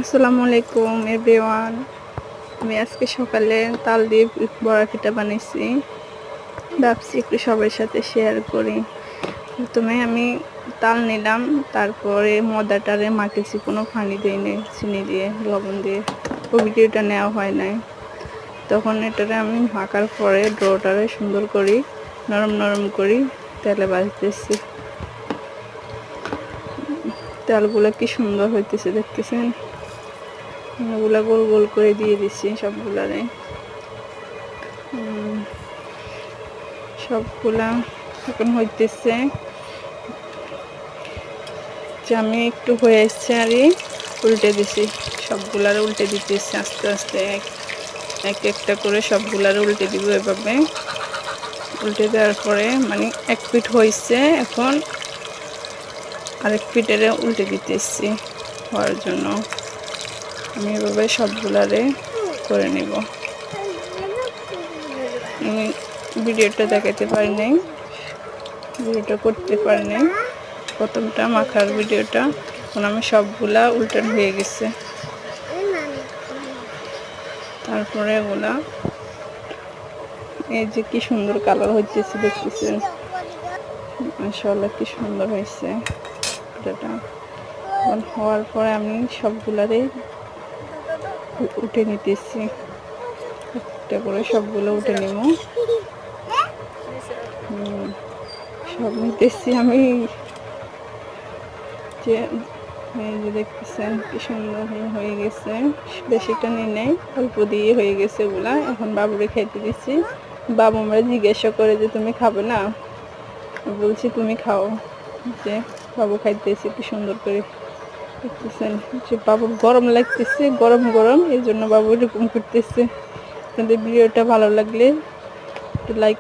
আসসালামু আলাইকুম এভরিওয়ান। আমি আজকে সকালে তাল দিয়ে বড়া পিঠা বানাইছি, ভাবছি একটু সবার সাথে শেয়ার করি। প্রথমে আমি তাল নিলাম, তারপরে ময়দাটারে মাখেছি, কোনো পানি দিইনি, চিনি দিয়ে লবণ দিয়ে। ওই ভিডিওটা নেওয়া হয় নাই। তখন এটারে আমি মাখার পরে ডোটারে সুন্দর করি নরম নরম করি তেলে ভাজতেছি। তেলগুলো কি সুন্দর হইতেছে দেখতেছেন। এগুলা গোল গোল করে দিয়ে দিচ্ছি সবগুলারে। সবগুলা এখন হইতেছে, যে আমি একটু হয়ে এসছে আর উল্টে দিছি, সবগুলার উল্টে দিতেছি আস্তে আস্তে এক একটা করে সবগুলার উল্টে দিব। এভাবে উল্টে দেওয়ার পরে মানে এক পিঠ হয়েছে, এখন আরেক পিঠের উল্টে দিতেছি হওয়ার জন্য। আমি এভাবে সবগুলারে করে নিব। আমি ভিডিওটা দেখাতে পারি নাই, ভিডিওটা করতে পারি নাই প্রথমটা মাখার ভিডিওটা। এখন আমি সবগুলা উল্টান হয়ে গেছে, তারপরে এগুলা এই যে কি সুন্দর কালার হইতেছে দেখতেছেন, মাশাআল্লাহ কি সুন্দর হয়েছে এটা। হওয়ার পরে আমি সবগুলারে উঠে নিতেছি, একটা করে সবগুলো উঠে নিব। সব নিতেছি আমি, যে এই যে দেখতেছেন কি সুন্দর হয়ে গেছে। বেশিটা নিয়ে নেই, অল্প দিয়ে হয়ে গেছে ওগুলা। এখন বাবুরে খাইতে দিচ্ছি। বাবু আমরা জিজ্ঞাসা করে যে তুমি খাবে না, বলছি তুমি খাও। যে বাবু খাইতেছি কি সুন্দর করে দেখতেছেন, যে বাবুর গরম লাগতেছে, গরম গরম, এই জন্য বাবু এরকম করতেছে। আপনাদের ভিডিওটা ভালো লাগলে একটু লাইক